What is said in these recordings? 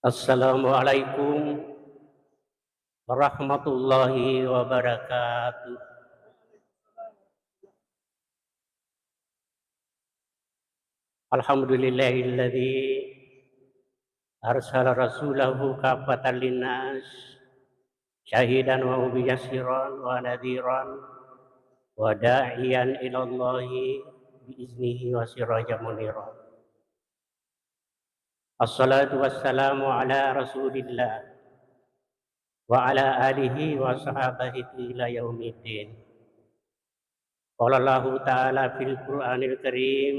Assalamualaikum warahmatullahi wabarakatuh. Alhamdulillahilladzi arsala rasulahu kaffatan linnas syahidan wa mubasysyiran wa nadhiran wa da'iyan ilallahi biiznihi wa sirajan munira. Assalatu wassalamu ala Rasulillah wa ala alihi wa sahabatihi ila yaumiddin. Qala Allah ta'ala fil Qur'anil Karim.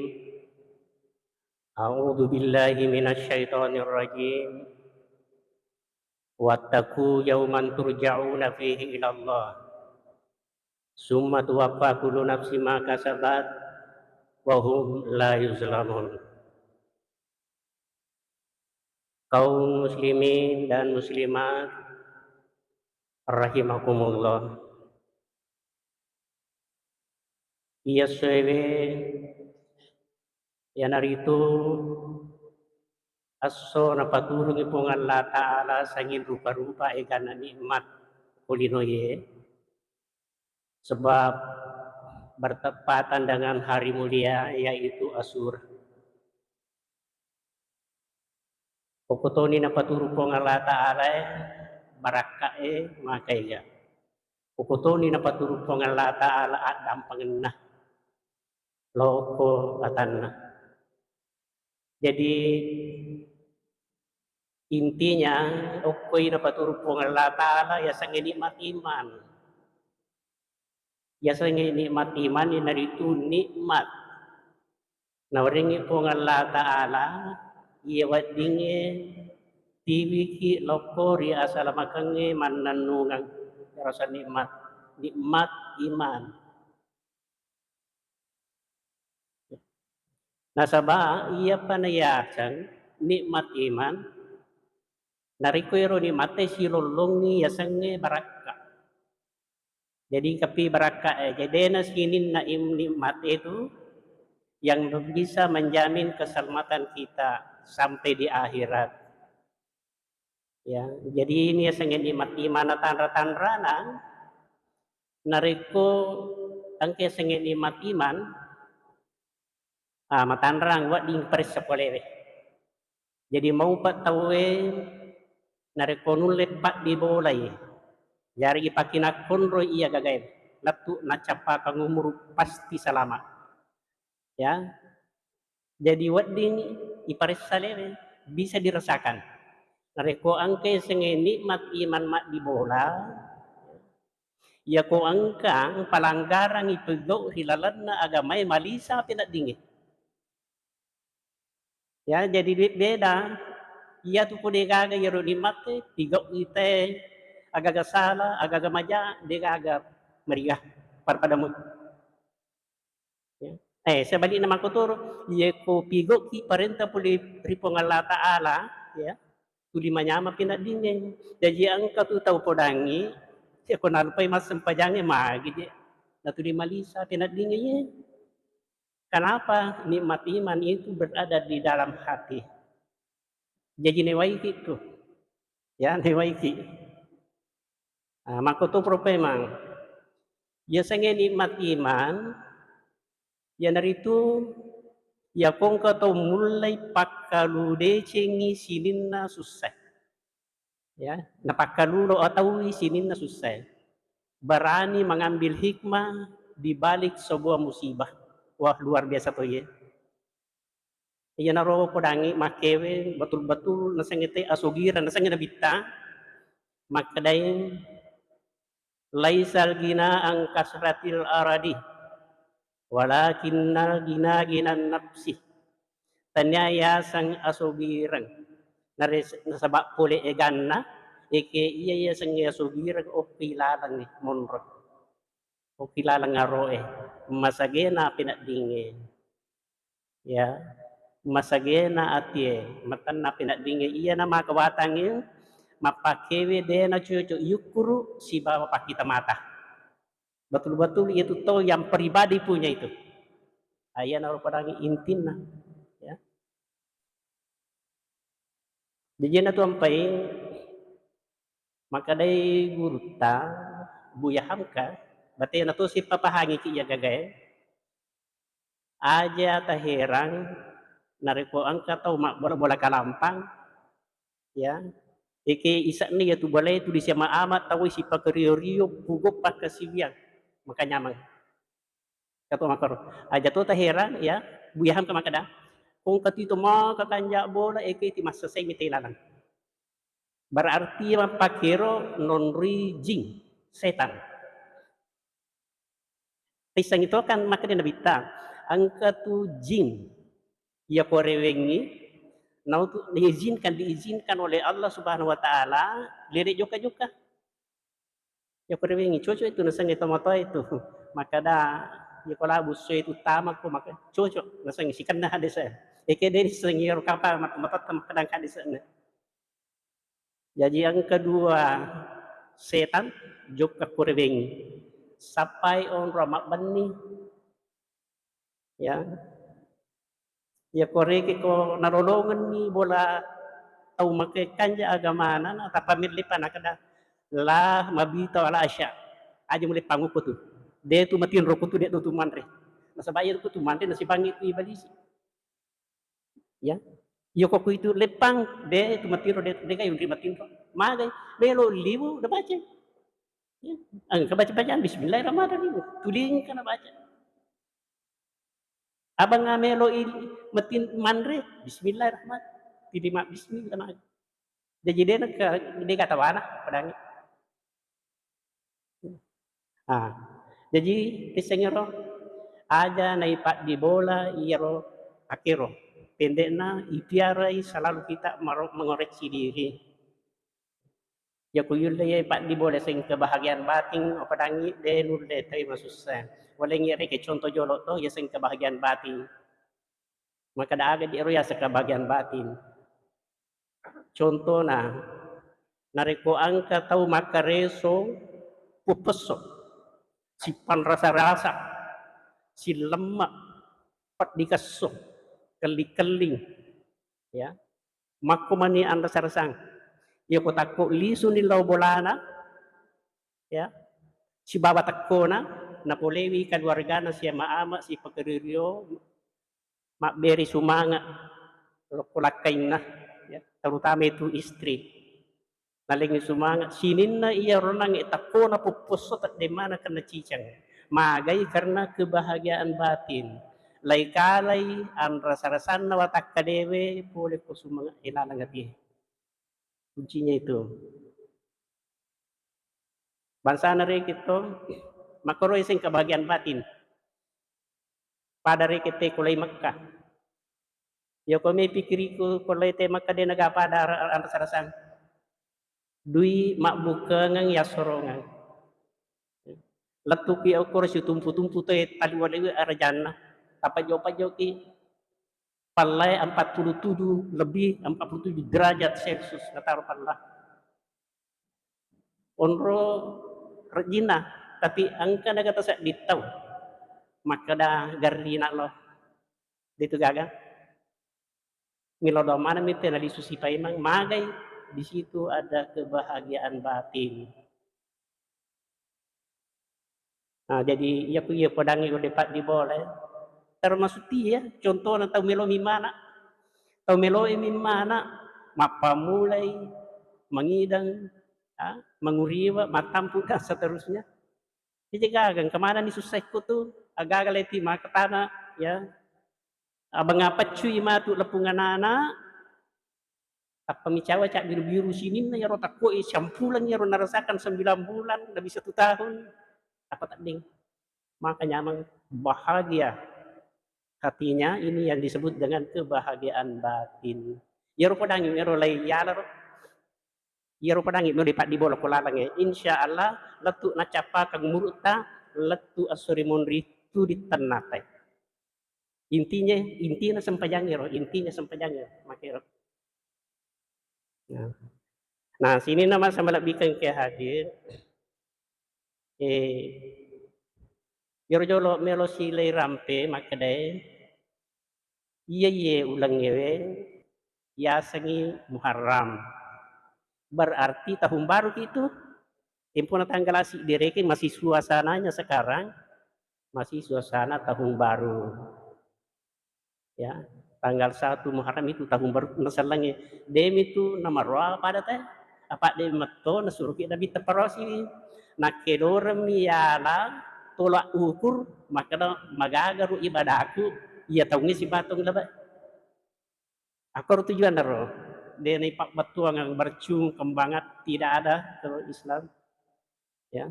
A'udzu billahi minasy syaithanir rajim. Wattaqu yawman turja'una fihi ila Allah. Summa tuwaffa kullu nafsin ma kasabat wa hum la yuzlamun. Kaum muslimin dan muslimat rahimakumullah. Iya sewe yanaritu asso napaturung ipong Allah Ta'ala sangin rupa-rupa ikana nikmat kulinoye sebab bertepatan dengan hari mulia yaitu Asyura. Pokotoni napaturung pong Allah Ta'ala barakae makaiga. Pokotoni napaturung pong Allah Ta'ala at dampangna loko atanna. Jadi intinya okoy napaturung pong Allah Ta'ala ya sang nikmat iman. Ya sang nikmat iman ni naritu nikmat. Nawaringi pong Allah Ta'ala iya wadinge tiwiki lokori asal makange mananungang rasa nikmat iman. Nasaba iya panayasan nikmat iman narikoyro ni mate silolongi yasange baraka. Jadi kapi baraka jadi nasinin na nikmat itu yang bisa menjamin keselamatan kita sampai di akhirat. Ya, jadi ini yasange nikmat iman tanra-tanrana nariko angke sange nikmat iman matanrang wat ding paris sapoleve. Jadi mau pat tawe nareko nulet pat di bolai. Jari ipakina konro iya gagay. Latu nacapa kangumur pasti selama. Ya. Jadi wat ding iparis saleve bisa dirasakan. Nareko angke sange nikmat iman mak di bola. Ya ko angka palanggaran itu do hilalan na agamay malisa pinat dingin. Ya jadi beda iya tu pun dega yero di mate tiga ite agaga sala agaga maja dega aga meriah pada mu ya. Sebalik nama kotor ye ko pigo ki parenta puli ripong Allah Ta'ala ya tuli manyama pinat dingin jadi angka tu tahu podangi ya ko nalpay mas sempajange magi je na tuli malisa pinat dingin ye. Kenapa nikmat iman itu berada di dalam hati? Jadi newaiki itu, ya newaiki. Maka tu propemang, ya sange nikmat iman, ya naritu, ya kong kato mulai pakalude cengi sininna susah. Ya, napakalulo atau sininna susah. Berani mengambil hikmah di balik sebuah musibah. Wah luar biasa tuh ya. Iya naro podangi makewe betul-betul nasangete asugira nasangena bitta makadain laisal gina ang kasratil aradi walakinnal gina ginan nafsi tanyaya sang asugirang nasabak pule eganna eke iya sang asugirang o kilalang ni monro o kilalang aroe masagena pinadinge ya masagena atie matan na pinadinge iya na makawatangin mapakewe de na cucu yukuru si bawa pakita mata betul-betul itu tuh yang pribadi punya itu ayah naruh padangi intina ya Jadi na tuampai maka day gurta buyaham ka bate na to si papahangi ki ya gagay aja taherang nareko angka tau mak bola bola kalampang ya eke isa ni ya tu balay tu di siya maamat tawi si pagriyo-riyo pugop pa kasibiyang makanya mang kato makaro aja to taherang ya buyaham ka makada kung katito mo kakanja bola eke ti masasay mitilalang berarti mapakiro non rijing setan. Pisang itu kan maka dia nabita. Angka tu jin ya korewengi nau tu diizinkan oleh Allah Subhanahu wa taala lirik joka-joka ya korewengi cocok itu nasang itu moto itu maka da ya kola buso itu tamak ko maka cocok nasang sikan na hadisa eke dari sengir kapal mata kadang hadisa jadi yang kedua setan joka korewengi sampai on ramak bani ya ya koreke ko narolongan ni bola tau make kanja agamana na tapamili pa nakada la mabita wala asya aja mulai pangu ko tu de tu matin roku tu de tu manre nasabaya ko tu manre nasi bangi tu ibalisi ya yo ko itu lepang de tu matiro de kayo ri matin ro magay melo libu da baca ya ang kabaca bacaan bismillahirrahmanirrahim tuling ka na baca abang nga melo matin manre bismillahirrahmanirrahim tilima bismillah na jadi dia katawana padang ah jadi pisengero aja na ipak di bola iyero akiro pendek na ipiarai selalu kita mengoreksi diri ya kuyul ya ipak di bola sing kebahagiaan batin o padangi de nur de tay masusah wala ngere ke contoh jolok to ya sing kebahagiaan batin maka daaga di ya sa kebahagiaan batin contoh na nareko angka tau makareso pupeso sipan rasa-rasa si lemak pat dikasuk keli-keling ya makumani anda sarasang ya ko takko lisu ni law bolana ya si baba takko na napolewi keluarga na siya maama si pagkaririo makberi sumanga kulakay na ya terutama itu istri nalingi sumanga sinin na iya ronang itakko na pupuso at di mana kena cicang magay karena kebahagiaan batin lay-kalay ang rasa-rasan na watak kadewe boleh ko sumanga ilalang ati kuncinya itu bangsa na rin ito makoroy sing kebahagiaan batin pada rin kita kulay Makkah yo ko may pikiriku kulay te Makkah din nagapada ang rasa-rasan dui makbuka ngang yasorongan latuki ako si tumpu-tumpu te taliwala arajana papajo ki palay 47 lebih 47 derajat Celcius nataruh Allah onro rejina tapi angka nagata sa ditaw makada garina lo dito gaga milodo mana mite na disusipay mang magay di situ ada kebahagiaan batin. Nah, jadi iya padangi ko depat di boleh termasuk dia contoh na tau melo mimana mapamulai mengidang menguriwa matampu dan seterusnya jadi gagang kemana nih susah ko tuh agagaleti makatana ya abang apa cuy matu lepungan anak apa micawa cak biru-biru sini na yaro takko sampulan yaro narasakan 9 bulan lebih 1 tahun apa tak ding makanya memang bahagia hatinya ini yang disebut dengan kebahagiaan batin yaro padangi yaro lay yalar yaro padangi no dipak di bola kulalang ya insyaallah letu na capa kang muruta letu asuri monri tu ditenate intinya sempajang yaro intinya sempajang makero nah sini nama sama bikin ke hadir yaro jolo melo silay rampe makadai iya ulang yewe yasangi Muharram. Berarti tahun baru itu tempo na tanggal asik direke masih suasananya sekarang, masih suasana tahun baru. Ya, tanggal 1 Muharram itu tahun baru nasalangi. Dem itu nama roa pada teh. Apa dem matto na suruh kita bita parosi. Nakedora miyala tolak ukur maka magagaru ibadaku ia tahu si batong laba. Akor tujuan daro. Dia pak batuang yang bercung kembangat tidak ada kalau Islam. Ya.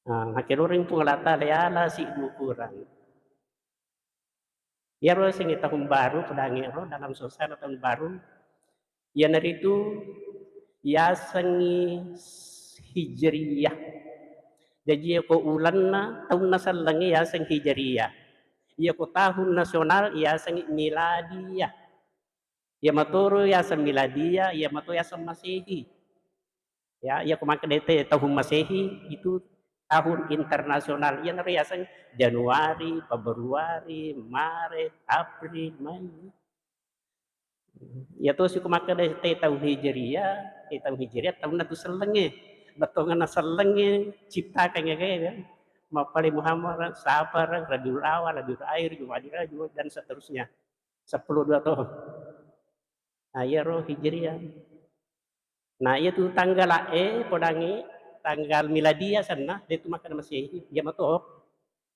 Nah, akhirnya itu ngelata leala si ukuran. Ya ro sing tahun baru pedangi ro dalam suasana tahun baru. Ya dari itu ya sengi hijriyah. Jadi ko ulan na tahun nasalangi ya seng hijriyah. Ya ko tahun nasional ya seng miladiyah. Ya maturu ya seng miladiyah, ya maturu ya seng masehi. Ya, ya kemakan DT tahun Masehi itu tahun internasional. Ya nariasan Januari, Februari, Maret, April, Mei. Ya tuh si kemakan DT tahun Hijriah tahun itu selenge. Betongan selenge ciptakan ya kayak Mapali Muhammad, Safar, Rabiul Awal, Rabiul Akhir, Jumadil, dan seterusnya. 10-2 tahun. Nah, ya roh Hijriah. Nah, itu tanggal podangi tanggal miladia sana dia tu makan masih ya mato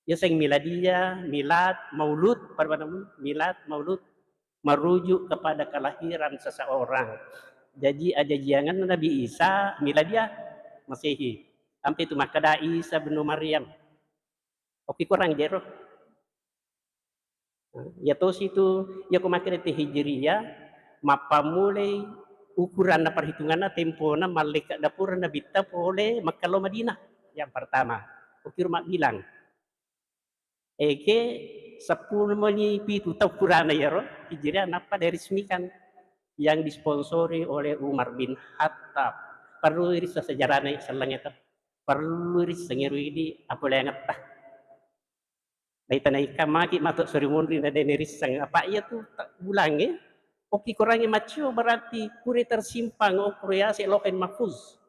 ya sing miladia milad maulud pada milad maulud merujuk kepada kelahiran seseorang. Jadi ada jangan Nabi Isa miladia Masehi sampai itu makada Isa bin Maryam oke kurang jero ya tos itu ya ko makan itu hijriyah mapa mulai ukuran na perhitungan na tempo na malaikat dapur na bita boleh Makkah Madinah yang pertama. Ukir mak bilang. Eke 10 pitu ukuran ya roh. Hijriah napa diresmikan yang disponsori oleh Umar bin Khattab. Perlu iris sejarahnya selang itu. Perlu iris sengiru ini apa yang ngetah. Dari tanah ikan maki matuk suri mundri na deniris sang apa iya tuh bulang ya. Oke kurangnya macio berarti kuri tersimpang o ya si loken mafuz.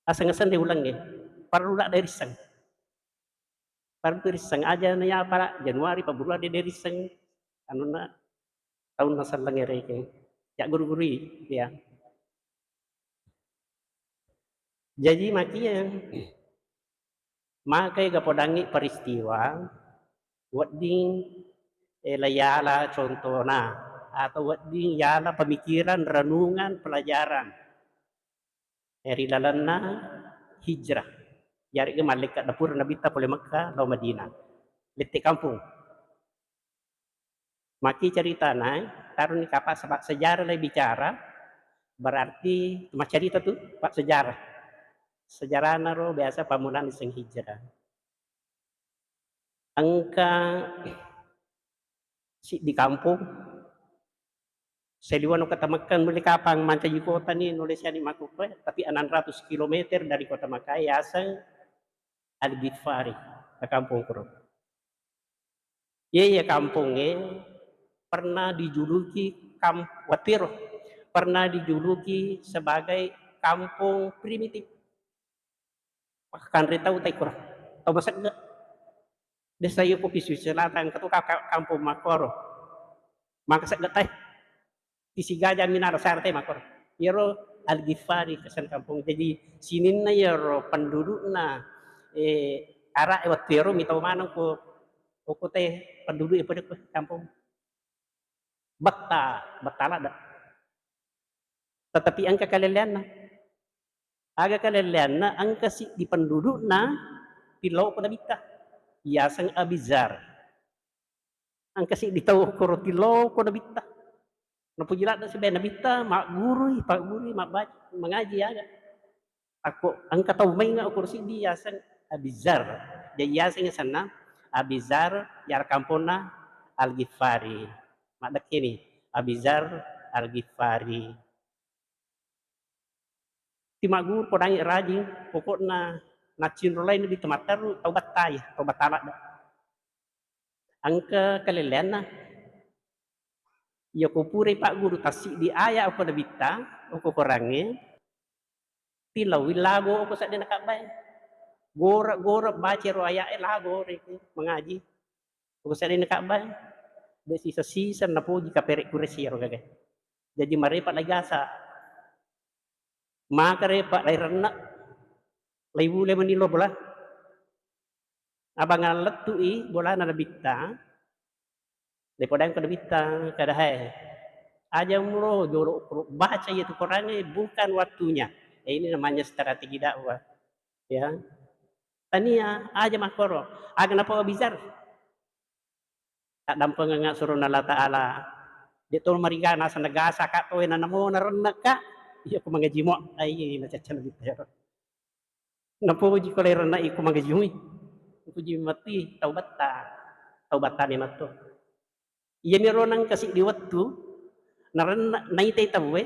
Asang-asang diulang ya. Perlu lah dari sang. Perlu dari sang aja nanya apa Januari Februari dari sang anu na tahun nasalang ya reke. Ya guru-guru ya. Jadi makia makai gapodangi peristiwa wedding layala contohna atau wedding yala pemikiran renungan pelajaran dari dalamna hijrah jari ke malaikat dapur nabi ta boleh Makkah atau Madinah letik kampung maki cerita naik taruh ni kapak sebab sejarah lagi bicara berarti cuma cerita tuh pak sejarah naro biasa pamulan sing hijrah angka si di kampung Seliwano kota Makkah mulai kapang manca di kota ni Indonesia di Makkah tapi 600 km dari kota Makkah asal Al-Ghifari ke kampung Kuro. Ya kampungnya pernah dijuluki Watiro, pernah dijuluki sebagai kampung primitif. Bahkan rita utai kurang. Tahu masak enggak? Desa yo kopi selatan ketua kampung Makoro. Maka sak teh isi gajah minara sarte Makoro. Yero Al-Ghifari kesan kampung. Jadi sinin na yero penduduk na arah Watiro mitau mana ko teh penduduk ipo de kampung. Betala ada. Tetapi angka kalelian na. Aga kalelian na angka si di penduduk na pilau pada bita. Yasang Abizar. Angka si di tahu korotilo ko na bita. Napujilat na si Ben nabita, mak guru, pak guru, mak baca, mengaji aga. Ako angka tahu may nga kursi di yasang Abizar. Jadi yasang sana Abizar yar kampona Al-Ghifari. Mak dak ini Abizar Al-Ghifari. Ti mak guru podang rajin pokokna nacin lain di tempat taru tau batala dah. Angka kalilian na Ya ko pure pak guru tasik di aya ako na bita, ako korange, tilaw lago ako sa din nakabay. Gora baca ro aya lago reke mengaji. Ako sa din nakabay. De sisa-sisa na po di kapere kuresiro gaga. Jadi marepa lagasa, makarepa lay rena, lay bule manilo bola. Abang alat tu bola na nabita, daripada yang kedebita kada hai. Aja mulu joro baca itu Qurannya bukan waktunya. Ini namanya strategi dakwah, ya. Tania aja makoro, aga napa bizar. Tak dampang nga suruh Allah Ta'ala. Dito marigana sa nagasa ka to na namo narenak ka. Iya ko mangaji mo ay nacacan bitero. Napuji ko lera na iko mangaji mo. Puji mati taubata ni matto. Iya ni ronang kasi di waktu narenak naitay tawe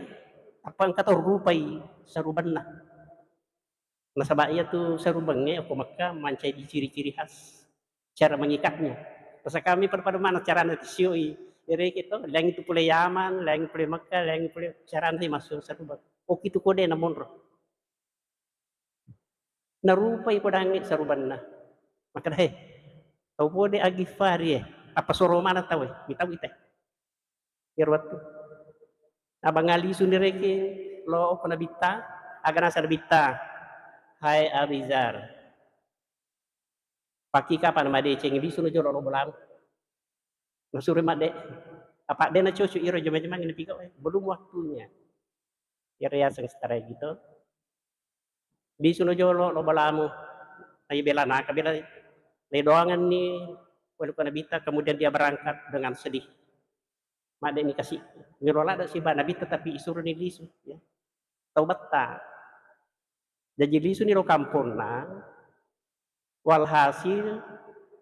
apang kata rupay sa ruban na. Nasaba iya tu sa rubangnya ako maka mancay di ciri-ciri khas cara mengikatnya. Masa kami pada mana cara nanti sioi. Ere kita, lang itu pula Yaman, lang pula Makkah, lang pula cara nanti masuk sa rubang. O kitu kode na monro. Narupay ko dangit sa ruban na. Maka dahe, tau pode agi fari apa soro mana tau bitaw ite. Irwat tu. Abang ali sundireke lo ko na bita, aga na sa bita. Hai Abizar. Paki kapan made ceng di suno jolo bolang. Masure made. Apa dia na cucu iro jema-jema ngene piko belum waktunya. Ya sang setara gitu. Di suno jolo lo balamu. Ay bela na kabila ledoangan ni walau kana bita kemudian dia berangkat dengan sedih. Made ni kasih ngirola da si bita tapi isuru ni lisu ya. Taubat ta. Jadi lisu ni ro kampung na walhasil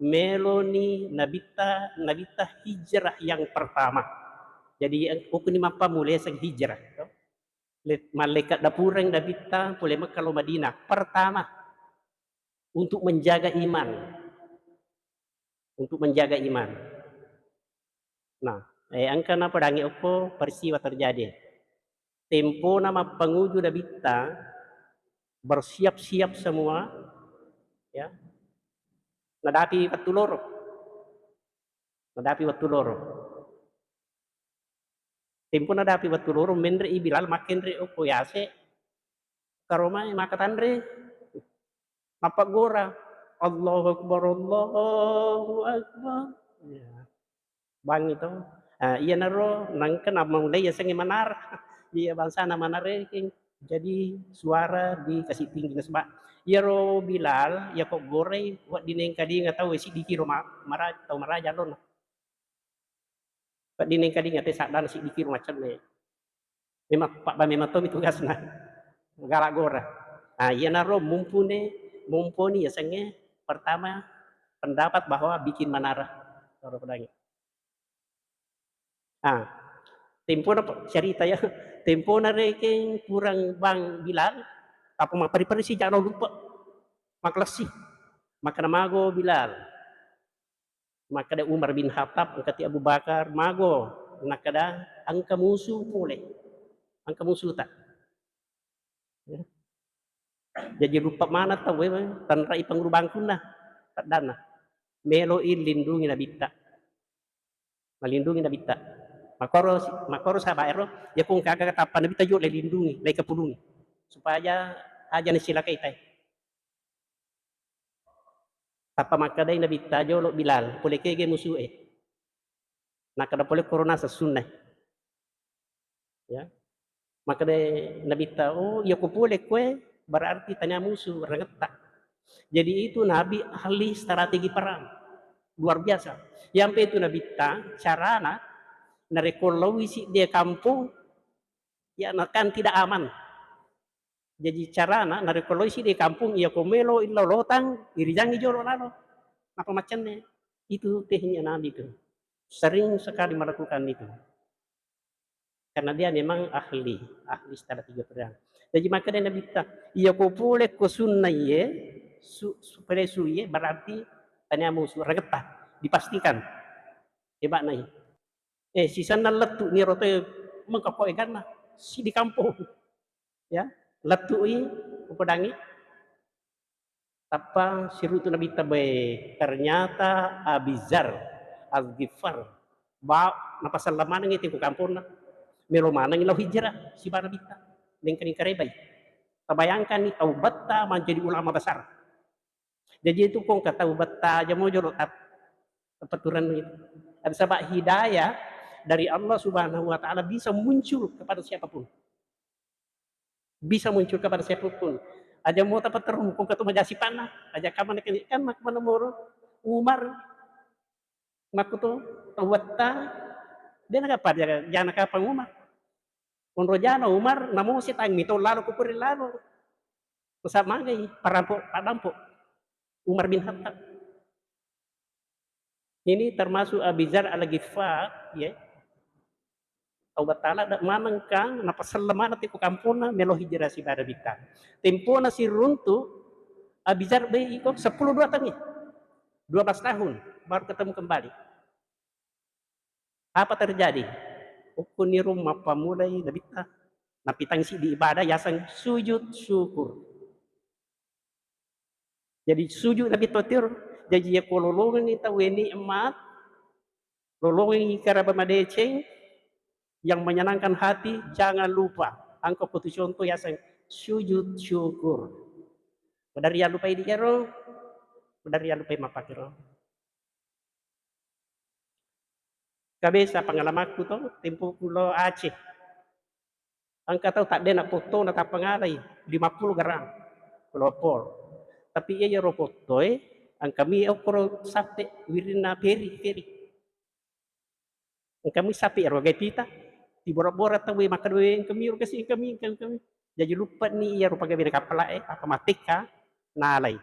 meloni nabita hijrah yang pertama. Jadi aku ni mapa mulai sang hijrah. Malaikat dapureng nabita pule Makkah Madinah pertama untuk menjaga iman. Untuk menjaga iman. Nah, angka na padangi ako peristiwa terjadi. Tempo nama penguju nabita bersiap-siap semua ya. Nadapi waktu loro. Tempo nadapi waktu loro mendre Bilal makin re opo yase karomai makatandre apa gora Allahu Akbar Allahu Akbar ya. Bang itu iya naro nangken amang daya sengi manar iya bangsa na manare jadi suara dikasih tinggi sebab iya ro Bilal ya kok gore wat dineng kadi nggak tahu si dikiro marah tau marah jalon wat dineng kadi nggak sadar si dikiro macam ne memang pak ba memang itu tugasna galak gora iya naro mumpuni ya senge pertama pendapat bahwa bikin manara kalau pedangi tempo na cerita ya tempo na reke kurang bang Bilal apa mak pari-pari si jangan lupa maklasi maka namago Bilal maka ada Umar bin Khattab angkati Abu Bakar mago nakada angka musuh pule angka musuh tak ya. Jadi lupa mana tahu tanra ipang rubangkun na tak dana melo lindungi nabita melindungi nabita makoro sabaero ya kung kagak tapan nabita yo lindungi lay kapulungi supaya aja ni sila kay tay tapa makaday nabita jo lo Bilal pule kege musuh nakada pule corona sa sunnah ya makaday nabita ya ko pule kue berarti tanya musuh rengeta jadi itu Nabi ahli strategi perang luar biasa yang itu nabita carana narekolawi si dia kampung ya kan tidak aman jadi carana narekolawi si dia kampung ya komelo illa lotang irijangi jolo lalo apa macamnya itu tehnya Nabi itu sering sekali melakukan itu karena dia memang ahli strategi perang jadi maka dia Nabi ta iya ko pule ko sunnah ye supaya suye berarti tanya musuh regeta dipastikan hebat naik Sisa na letu ni rote mengkokoi ganna si di kampung ya letu i upadangi tapa sirutu nabi tabe ternyata Abizar Al-Ghifar ba napasalamana ngiti ku kampung na melo mana ngilau hijrah si bana bita lengkani karebay tabayangkan ni taubat ta menjadi ulama besar jadi itu kong kata taubat ta aja mau jorot peraturan itu ada sebab hidayah dari Allah Subhanahu wa taala bisa muncul kepada siapapun. Bisa muncul kepada siapapun. Aja mau dapat terhukum ketemu jasi panah, aja kaman kan mak mana moro Umar makuto tawata dia nak apa dia jana kapan Umar. Unro jana Umar namo si tang mito lalu kupuri lalu. Usap mangai parampok padampo Umar bin Khattab. Ini termasuk Abizar al-Ghifar ya. Allah Ta'ala dak manengkang napa selemana ti ku kampuna melo hijrah si barabita. Tempona si runtu Abizar be iko 10 2 tahun. 12 tahun baru ketemu kembali. Apa terjadi? Ukuni rumah pamulai dabita. Napitang si di ibadah yasang sujud syukur. Jadi sujud nabi totir jadi ya kololongan ita weni emat lolongan ikara bamadeceng yang menyenangkan hati, jangan lupa. Angkau putus contoh ya sang sujud syukur. Dari yang lupa ini ero, dari yang lupa mapakiro. Kabisa pengalamanku tuh tempo pulau Aceh. Angka tahu tak ada nak foto nak pengalai 50 gram pelopor. Tapi ia ya foto angka mi okoro sate wirina peri. Angka mi sapi ero gapita. Di borak-borak tahu makan kami kasih kami. Jadi lupa nih ya rupa gabira kapala apa matika nalai.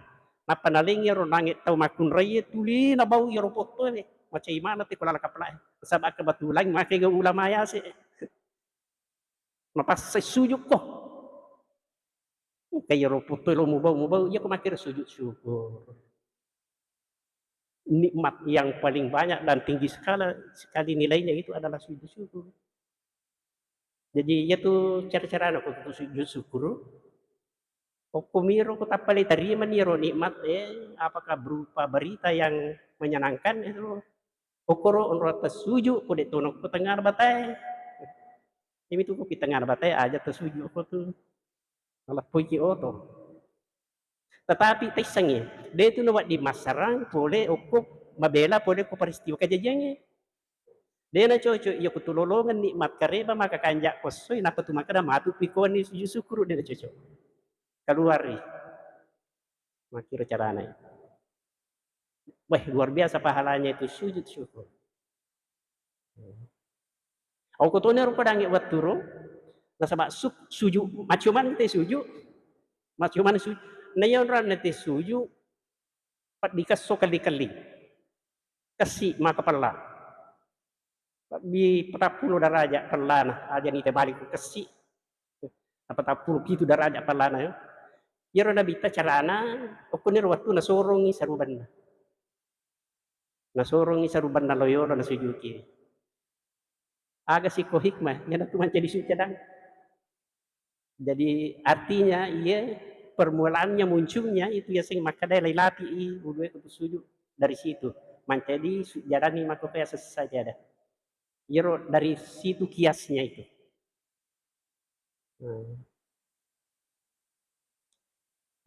Napa naling ya nangit tahu makun raya tuli na bau ya foto macam mana ti kula kapala. Sabab kebetulan makai ga ulama ya sih. Napas sujud ko. Kayak foto lo mubau ya ko makai sujud syukur. Nikmat yang paling banyak dan tinggi sekali nilainya itu adalah sujud syukur. Jadi ya tuh cara-cara aku tuh sujud syukur. Kumiro ko tapali terima niro nikmat apakah berupa berita yang menyenangkan itu. Okoro onrota sujud ko de tonok ko tengah batai. Ini tuh ko tengah batai aja tersujud ko tuh. Malah puji oto. Tetapi tesangi, dia itu nawat di masarang boleh okop mabela boleh ko peristiwa kejadiannya. Dia na cocok ya kutulolongan nikmat kareba maka kanjak kosoy napa tu maka da matu pikon ni sujud syukur dia na cocok. Keluar nih. Makira caranya. Wah, luar biasa pahalanya itu sujud syukur. Aku tuh nih rupa dangi buat turun. Nah sama sujud, macuman nanti sujud. Macuman sujud. Nah yang orang nanti sujud. Pat dikasih kali-kali. Kasih maka pala. Di 40 derajat pelana aja nih terbalik kasih. 40 gitu derajat pelana ya. Ya orang nabi carana. Aku nih waktu nasorongi saruban. Nasorongi saruban na loyoro na sujud agak siko hikmah yang itu menjadi sujudang. Jadi artinya ia permulaannya munculnya itu ya sing maka dai latih udah itu sujud dari situ menjadi jalani maka kayak saja ada. Yero dari situ kiasnya itu.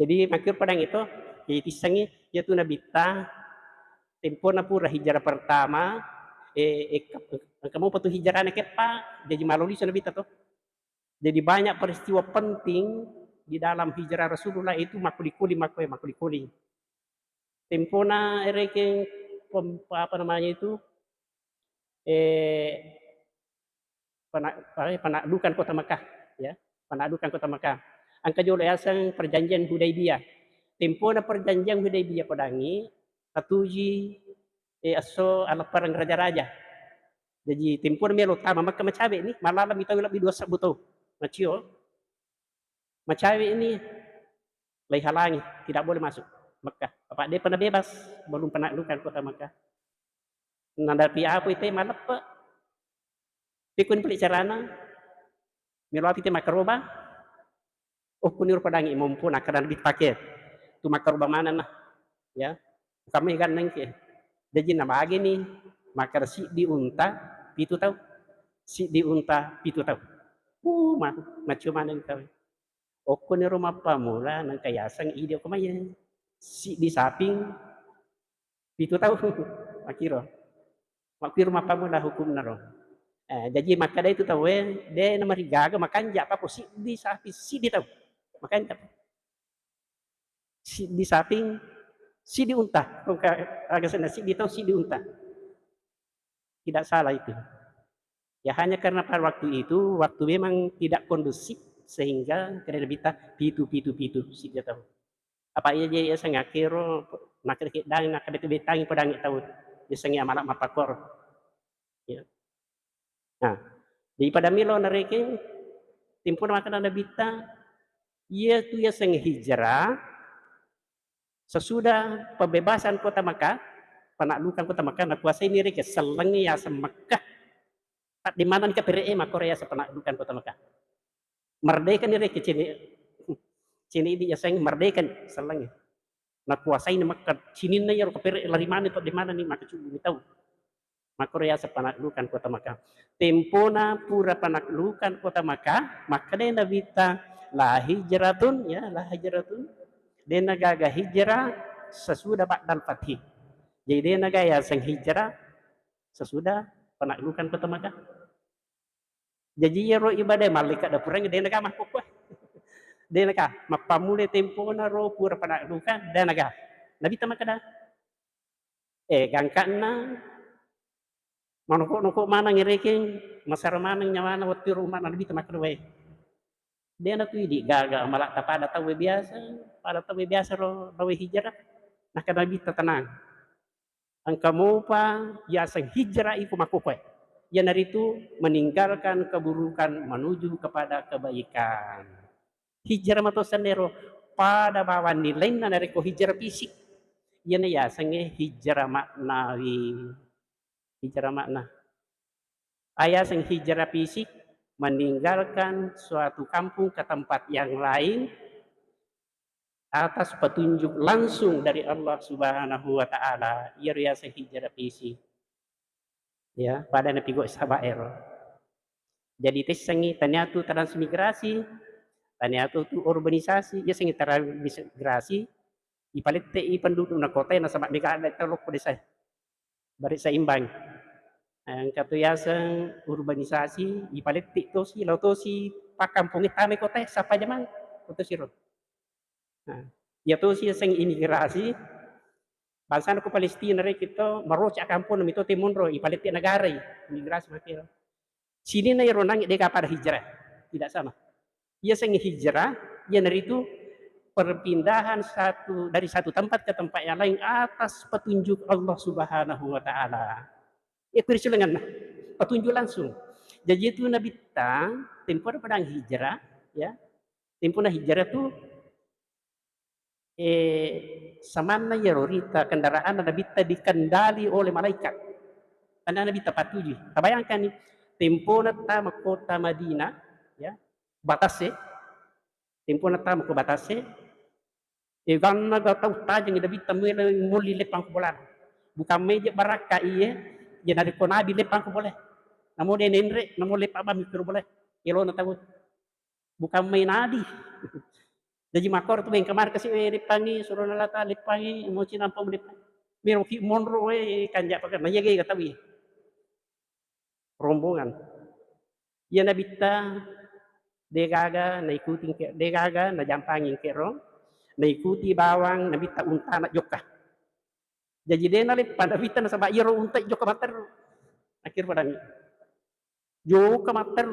Jadi makir padang itu jadi sangi yaitu nabi ta tempo na pura hijrah pertama kamu patuh hijrah kepa jadi maluli nabi ta toh. Jadi banyak peristiwa penting di dalam hijrah Rasulullah itu makulikuli. Tempona ereke apa namanya itu penaklukan kota Mekah ya, penaklukan kota Mekah. Angka jolo asang perjanjian Hudaybiyah. Tempona perjanjian Hudaybiyah padangi katuji aso ala perang raja-raja. Jadi tempona melo tama Mekah macabe ni malalam itu lebih 2 sabuto. Macio, macawi ini lay halangi, tidak boleh masuk Mekah. Apa dia pernah bebas, belum penaklukan kota Mekah. Nadapi apa itu malap Pikun peli carana, melo api te makaroba, oh kunir padangi mumpu nak kada lebih pakai. Tu makaroba mana nah, ya. Kami kan neng ke. Jadi nama age ni makar si di unta, pitu tahu. Si di unta, pitu tahu. Macam mana kau. Oko ni rumah pamula nang kayasang ide ko maya. Si di saping, pitu tahu. Makiro. Makiro rumah pamula hukum naro. Jadi maka itu tahu dia nama rigaga makan jak apa si di sapi si di tahu makan si di samping si di unta kau agak sana si di tahu si di unta tidak salah itu ya hanya karena pada waktu itu waktu memang tidak kondusif sehingga kena bita pitu pitu pitu si dia tahu apa iya dia sangat kiro nak kedek dang nak kedek betangi pedang tahu dia sangat amalak mapakor ya nah daripada milo nareking timpun makan ada bita ia tu ya sang hijrah sesudah pembebasan kota Makkah penaklukan kota Makkah nak kuasai ni reke selengi ya Mekah tak di mana nikah pere Korea sepenaklukan kota Makkah merdeka ni reke cini di ya sang merdeka selengi nak kuasai ni Makkah cini na ya pere lari mana to di mana ni maka cubu tahu Korea sepenaklukan kota Makkah tempona pura penaklukan kota Makkah maka dia nabita la hijratun ya la hijratun dia nagaga hijrah sesudah ba'dal fathi. Jadi dia nagaya sang hijrah sesudah penaklukan kota Makkah. Jadi ya ro ibadah malaikat da purang dia naga mah pokok. Dia naga mapamule tempo na ro pura penaklukan dia naga. Nabi ta makada. Gangkana manukuk mana ngereking masara mana nyawana wati rumah nabi ta makada wae. Dia na tuidi gaga malak tapada tahu biasa ro bawe hijrah. Nah kada nabi ta tenang. Ang kamu pa ya sang hijrah iku makukoy. Yang dari itu meninggalkan keburukan menuju kepada kebaikan. Hijrah mato sendero pada bawah nilai na dari ko hijrah fisik. Yan ya sange hijrah maknawi. Hijrah makna. Ayah sang hijrah fisik meninggalkan suatu kampung ke tempat yang lain atas petunjuk langsung dari Allah Subhanahu wa taala. Ia riasa hijrah fisik. Ya, pada nabi go sabaer. Jadi tesangi tanyatu transmigrasi, tanyatu tu urbanisasi, ya sangi transmigrasi, ipalit te penduduk na kota na sama mega ada telok desa. Bari saimbang. Ang katuyasang urbanisasi, ipalit ti to si lauto si pakampung tame kota sapa jaman kota siro. Nah, ya to si sang imigrasi, bangsa ko Palestina re kito marocha kampung mito timunro ipalit ti negara imigrasi makiro. Sini na ironang ide pada hijrah. Tidak sama. Ia sang hijrah, ia dari itu perpindahan dari satu tempat ke tempat yang lain atas petunjuk Allah Subhanahu wa taala. Itu disulengan petunjuk langsung. Jadi itu Nabi ta tempur pedang hijrah ya. Tempur hijrah itu samana ya rorita kendaraan Nabi ta dikendali oleh malaikat. Karena Nabi ta patuju. Bayangkan nih tempo na tama kota Madinah ya batase tempo na tama ko batase ganna ga tau tajang da bitta mele muli lepang ko bolan bukan meje baraka iye ya dari ko nabi lepang ko boleh namo de nenre namo lepa ba mikro boleh ilo na tawu bukan main nabi jadi makor tu beng kamar kasi lepangi suruh nalata lepangi mo cinampam lepangi miro ki monro kanja pakai na yege ga tawi rombongan ya nabi ta degaga na jampangin kero na ikuti bawang nabi ta unta na joka jadi dia na lepa nabi ta na sabak iro unta joka mater akhir pada ni joka mater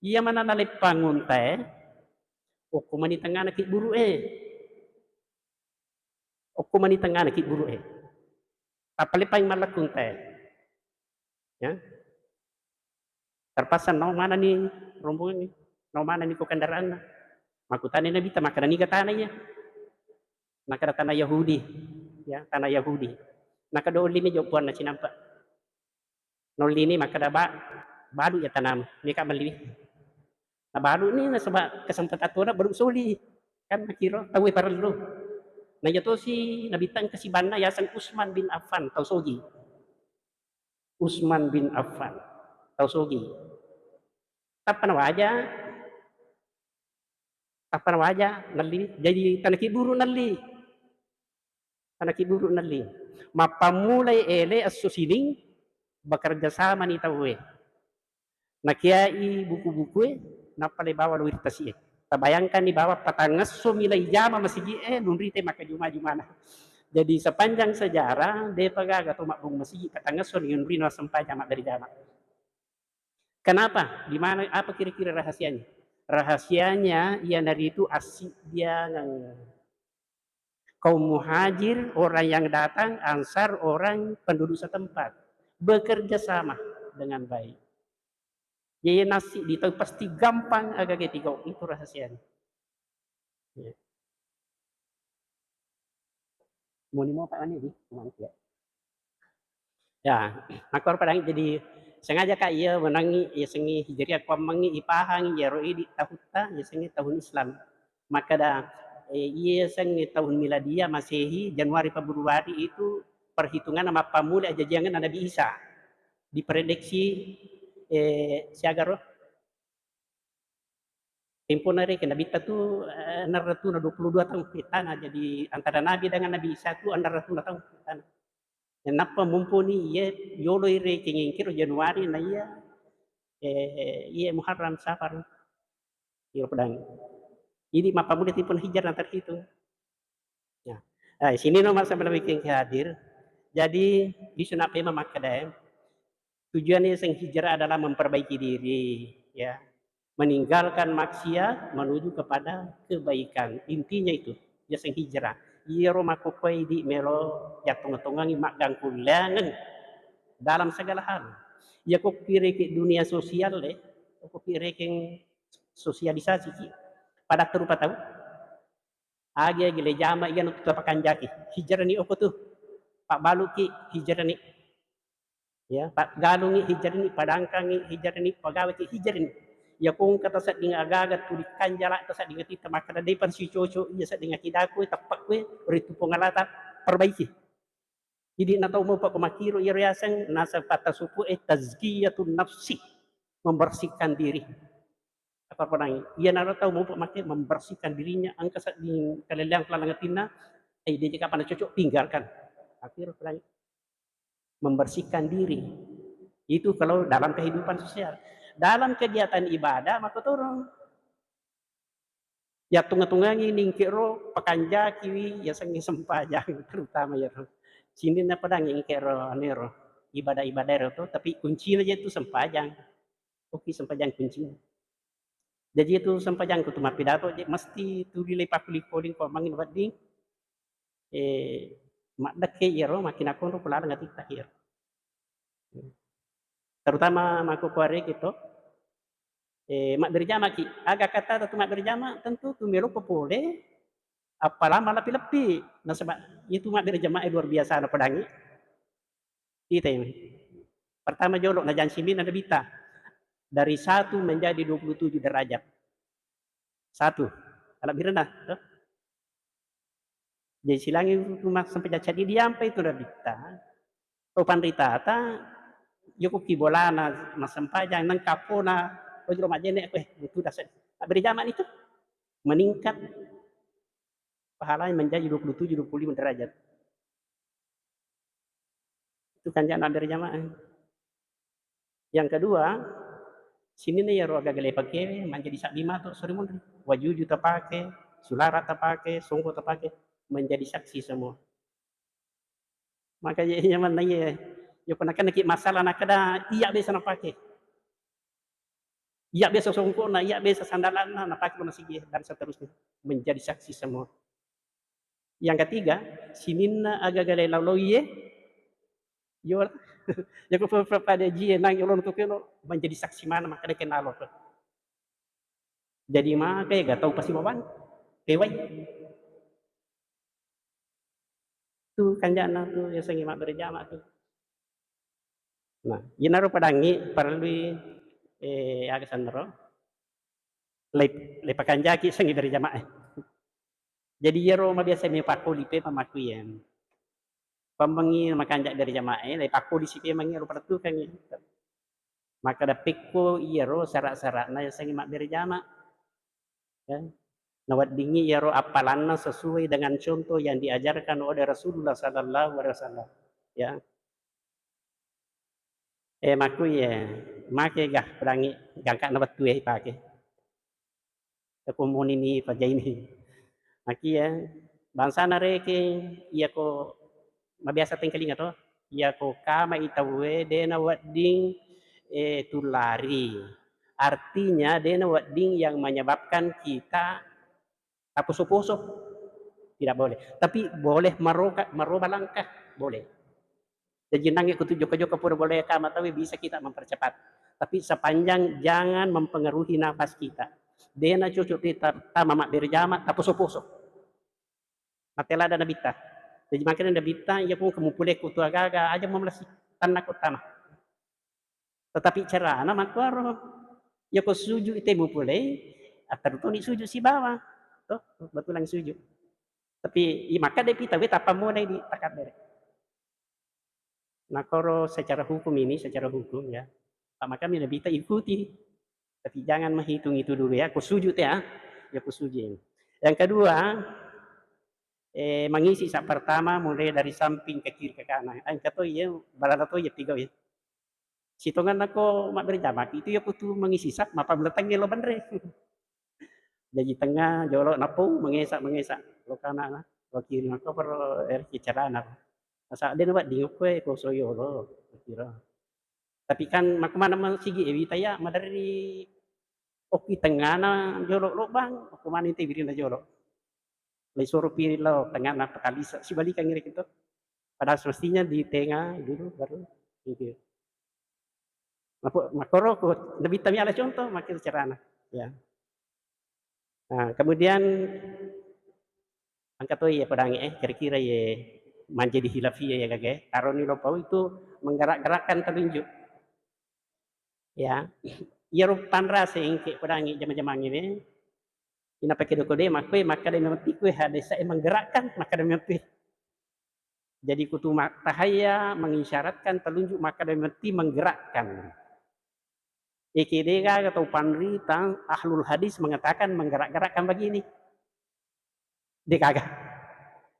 iya mana na lepa unta o kumani tengah na kiburu o kumani tengah na kiburu apa lepa yang malak unta ya terpasan no mana nih rombongan nih no mana nih ko kendaraan makutani nabi ta makana ni katananya nakada tanah Yahudi ya tanah Yahudi nakada oli mi jopuan na sinampa no lini makada ba balu ya tanam, mereka beli. Nah balu ni na sebab kesempatan tu baru soli, kan nakiro tahu paralo. Nah jatuh si nabitang kasi bana yasan Usman bin Affan, tahu sogi. Usman bin Affan, tahu sogi. Tapan waja, tapan waja, nali, jadi tanaki buru nali. Tanaki buru nali. Mapamulay ele as susiling, bekerja sama ni tahu nakiai buku-buku napalibawa luir tasi tabayangkan di bawah patangas sumilay jama masigi lunri te maka juma-jumana. Jadi sepanjang sejarah de pagaga to makbung masigi patangas so lunri no sampai jama dari jama. Kenapa? Di mana apa kira-kira rahasianya? Rahasianya ia dari itu asik dia ng kaum muhajir, orang yang datang, ansar, orang penduduk setempat bekerja sama dengan baik. Jadi nasi ditahu pasti gampang agak ketiga itu rahasianya. Ya. Mau Pak Ani di ya. Ya, aku pada jadi sengaja kak ia menangi ya sengi hijriah aku mangi ipahang ya roi di tahuta ya sengi tahun Islam. Maka dah ia sengi tahun miladia Masehi Januari Februari itu perhitungan nama pamula aja jangan Nabi Isa. Diprediksi siaga tempo nari kena bita tu naratuna 22 tahun kita nah jadi antara Nabi dengan Nabi Isa tu naratuna tahun kita. Napa mumpuni ye yolo ire kenging kiro Januari na iya iya Muharram Safar kiro pedang. Ini mapa muda tipun hijar nanti itu. Ya. Nah, sini no masa belum bikin hadir. Jadi di sana pema makadai tujuannya yang hijrah adalah memperbaiki diri, ya, meninggalkan maksiat menuju kepada kebaikan. Intinya itu, ya yang hijrah. Iya Roma kokoi di melo ya tongangi magang kulangan dalam segala hal. Ya kok kira ke dunia sosial deh, kok kira ke sosialisasi ki. Pada terupa tahu, agi gile jama iya nutu tapakan jaki. Hijrah ni apa tuh? Pak Baluki hijrah ni. Ya, Pak Galungi hijrah ni, Padangkangi hijrah ni, Pagawe ki hijrah ni. Ya kung kata sa dinga agagat tulikan jala ta sa dinga tita makada depan si coco iya sa dinga kidaku tapak kue ritu pengalata perbaiki. Jadi na tahu mo pa kumakiro iriasan nasa patasupu tazkiyatun nafsi membersihkan diri. Apa panang ia nara tahu mo pa membersihkan dirinya angka sa di kaleliang kelangatina dia jika pada cocok tinggalkan. Akhir panang membersihkan diri. Itu kalau dalam kehidupan sosial. Dalam kegiatan ibadah maka turun ya tunga-tungangi ningkiro pakanja kiwi ya sangi sempajang terutama ya sini na padang ingkero anero ibadah-ibadah itu tapi kunci aja itu sempajang oke sempajang kunci jadi itu sempajang ku tuma pidato mesti tu dilepak kuling ko mangin wading mak dake iro makin aku ro pula ngati tahir terutama maku kuare gitu mak berjama ki agak kata tu mak berjama tentu tu melo popole apalah malah lebih nah sebab itu mak berjama luar biasa na padangi kita ini pertama jolok na jan simin ada bita dari 1 menjadi 27 derajat 1 lebih rendah jadi silangi rumah sampai jadi diampai itu udah bita topan ritata yoko kibolana masampajang nang kapona ojro majene butuh dasar beri zaman itu meningkat pahalanya menjadi 27-25 derajat itu kan jangan beri jamaah yang kedua sini nih ya roga gele pakai menjadi sak lima tuh sorry mun wajuju tapake sulara tapake songko tapake menjadi saksi semua makanya nyaman ya yo pernah kan masalah nak kada iya bisa nak pakai iya bisa songko na iya bisa sandalan na pakai masih dan seterusnya menjadi saksi semua yang ketiga sininna aga gale lawloye yo ya ko pada ji nang yo untuk menjadi saksi mana maka dia kenal loh jadi maka ya gak tahu pasti wawan pewai tuh kan jana tuh ya sengi mak berjama tuh nah ina ro padangi parlui aga sandro, lay pakanjaki sangi berjamaah. Jadi yero mabiasa mi pakuli pe pamakuyen. Pamangi makanjak berjamaah, lay pakuli si pe mangi ro partukang. Maka dapikko yero syarat-syaratna sangi mak berjamaah. Ya. Nawaddingi yero apalanna sesuai dengan contoh yang diajarkan oleh Rasulullah sallallahu alaihi wasallam. Ya. Makuye, make gah perangi gangka na batue pake. Komunini pajaini. Maki ya, bangsa na reke iya ko mabiasa tengkelinga to, iya ko kama itawe dena wadding tulari. Artinya dena wadding yang menyebabkan kita tapuso-puso. Tidak boleh. Tapi boleh merubah langkah, boleh. Jadi nangi kutujuk-kujuk pura boleh kama tahu bisa kita mempercepat. Tapi sepanjang jangan mempengaruhi nafas kita. Dena cucuk kita mamak berjama tapuso-puso. Matela ada nabita. Jadi makanya nabita ia pun kemupule kutu agaga aja memelasi tanah ku tanah. Tetapi cara anak makwaro ya ko suju ite mupule atau tu ni suju si bawah. Tuh betul lang suju. Tapi maka depita we tapa mo di takat bere. Nah kalau secara hukum ini, secara hukum ya, maka mina bita ikuti. Tapi jangan menghitung itu dulu ya, aku sujud ya, ya aku sujud. Yang kedua, mengisi saat pertama mulai dari samping ke kiri ke kanan. Yang kedua ya, balada to ya tiga ya. Sitongan aku mak berjamak itu ya kutu mengisi sak, mapa beletang lo bandre. Jadi tengah jolok napu mengesak lo kanan lo kiri aku perlu carana. Asa dia buat di kue ko soyo lo kira. Tapi kan makmana man sigi ewi taya madari oki tengana jolok lo bang, aku mana itu birina jolok. Lai suruh pilih lo tengana pekalisa si balik ngiri gitu. Padahal semestinya di tengah dulu baru gitu. Makoro ko lebih tami ala contoh makin carana ya. Nah, kemudian angkat tuh ya pedangi kira-kira ya menjadi hilafiyah ya kage. Karoni lopau itu menggerak-gerakkan telunjuk. Ya, iya rupan rasa ingke pedangi jama-jama ini. Ina pakai dokode makwe maka dia memang tikwe hadisa menggerakkan maka dia memang jadi kutu tahaya mengisyaratkan telunjuk maka dia mesti menggerakkan. Ikidega atau panrita ahlul hadis mengatakan menggerak-gerakkan begini. Dia kagak.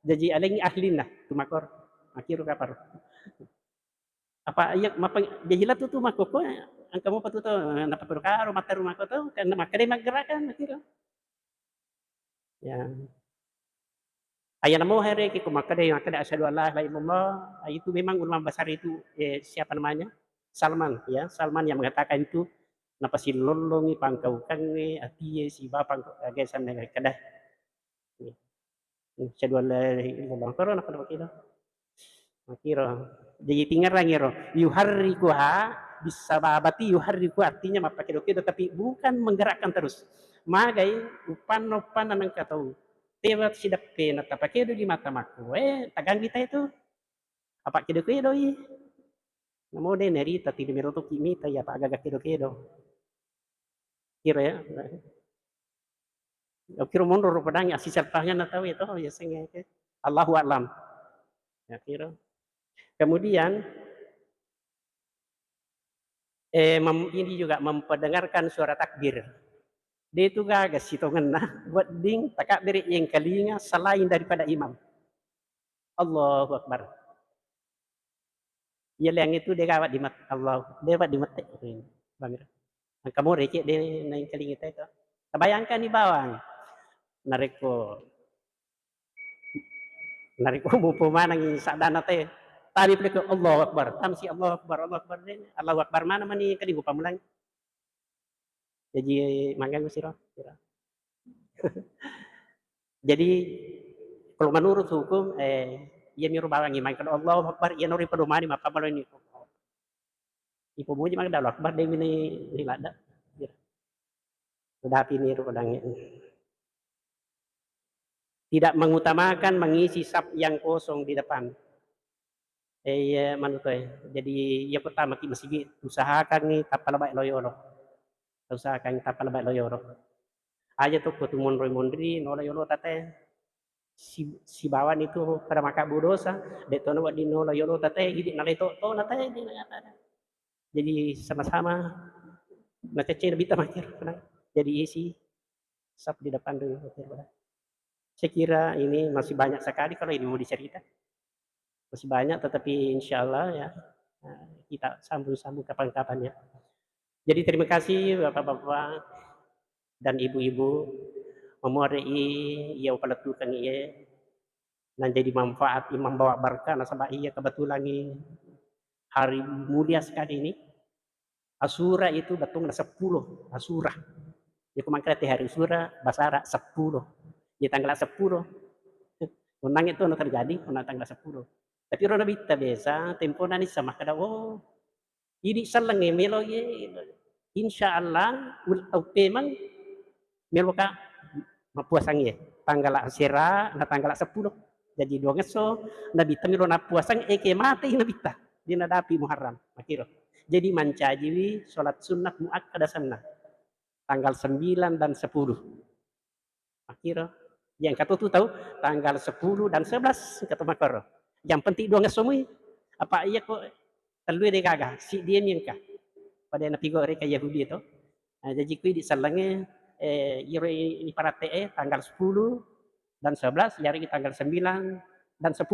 Jadi aling ahlina tumakor makiru kapar. Apa iya mapa jahilat tu makoko ang kamu patu to napapurkaro mata rumah ko to kan maka dia menggerakkan makiru. Ya. Ayah namo hari ke kumakade asyhadu alla ilaha illallah itu memang ulama besar itu siapa namanya? Salman ya, Salman yang mengatakan itu napa silolongi pangkaukangi atie si bapang gesan kadah. Asyhadu alla ilaha illallah karo napa kita. Makiro. Jadi tinggal rangiro yuharrikuha bisababati yuharriku artinya mapa kedo-kedo tapi bukan menggerakkan terus. Magai upan-upan nang katau tewat sidap pena tapakedo di mata maku tagang kita itu apa kedo-kedo i namo de neri tati di meroto kimita ya pa agak kedo-kedo kira ya kira mundur padang asisal pahnya na tahu itu ya senge Allahu a'lam ya kira kemudian ini juga memperdengarkan suara takbir dia itu gagas hitungan nah buat ding takbir yang kalinya selain daripada imam Allahu Akbar. Ya yang itu dia gawat di mat Allah, dia gawat di mata itu. Bangir. Kamu recek dia naik keling itu. Bayangkan di bawah. Nariko mupo manang sadana teh. Tadi peluk Allahu Akbar. Tamsi Allahu Akbar, Allahu Akbar. Allahu Akbar mana mani keling pamulang. Jadi manggang sira. Jadi kalau menurut hukum ia miru bawangi mangkan Allahu Akbar ia nuri pedomani mapa malo ini. Ipo mo mang dalu akbar deh ini lada. Sudah niru pedangnya. Tidak mengutamakan mengisi sap yang kosong di depan. Iya manutoy. Jadi ya pertama ki masih usahakan nih tapalabay loyolo. usahakan tapal ba lo yoro. Aja tuh kutumun roy mondri no yolo tate si bawan itu pada maka budosa de tono wa di no yolo tate gidi na to na tate di na tate. Jadi sama-sama na cece bita makir. Jadi isi sap di depan dulu. Saya kira ini masih banyak sekali kalau ini mau dicerita. Masih banyak tetapi insya Allah ya kita sambung-sambung kapan-kapan ya. Jadi terima kasih Bapak-bapak dan Ibu-ibu memuarai ia peletukan ia dan jadi manfaat membawa berkah nasabah ia kebetulan ini hari mulia sekali ini. Asura itu betul 10 Asura. Ya kemarin hari Asura Basara 10. Di tanggal 10. Unang itu terjadi tanggal 10. Tapi orang bita biasa tempo nani sama kada ini salang melo ye insya Allah memang melo ka mapuasang ye tanggal asira na tanggal 10. Jadi dua ngeso na bita melo na puasang eke mati na bita di nadapi Muharram makiro. Jadi mancajiwi sholat sunnat muakkada sanna tanggal 9 dan 10. Makiro yang kata tu tahu tanggal 10 dan 11 kata makoro. Yang penting dua ngesomui apa iya kok telu de kaga si dia yang ka pada na pigo reka Yahudi itu. Nah, jadi kui di salangnya iro ini parate tanggal 10 dan 11 yari tanggal 9 dan 10.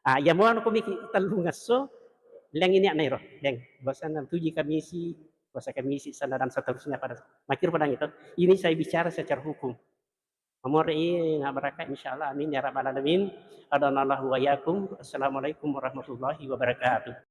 Ah ya mo ko miki telu ngaso leng ini aneh roh leng bosan tuji kamisi puasa kamisi sana dan seterusnya pada makir pada itu. Ini saya bicara secara hukum. Umur ini nggak berkah insyaallah amin ya rabbal alamin. Adanallahu wa yakum. Assalamualaikum warahmatullahi wabarakatuh.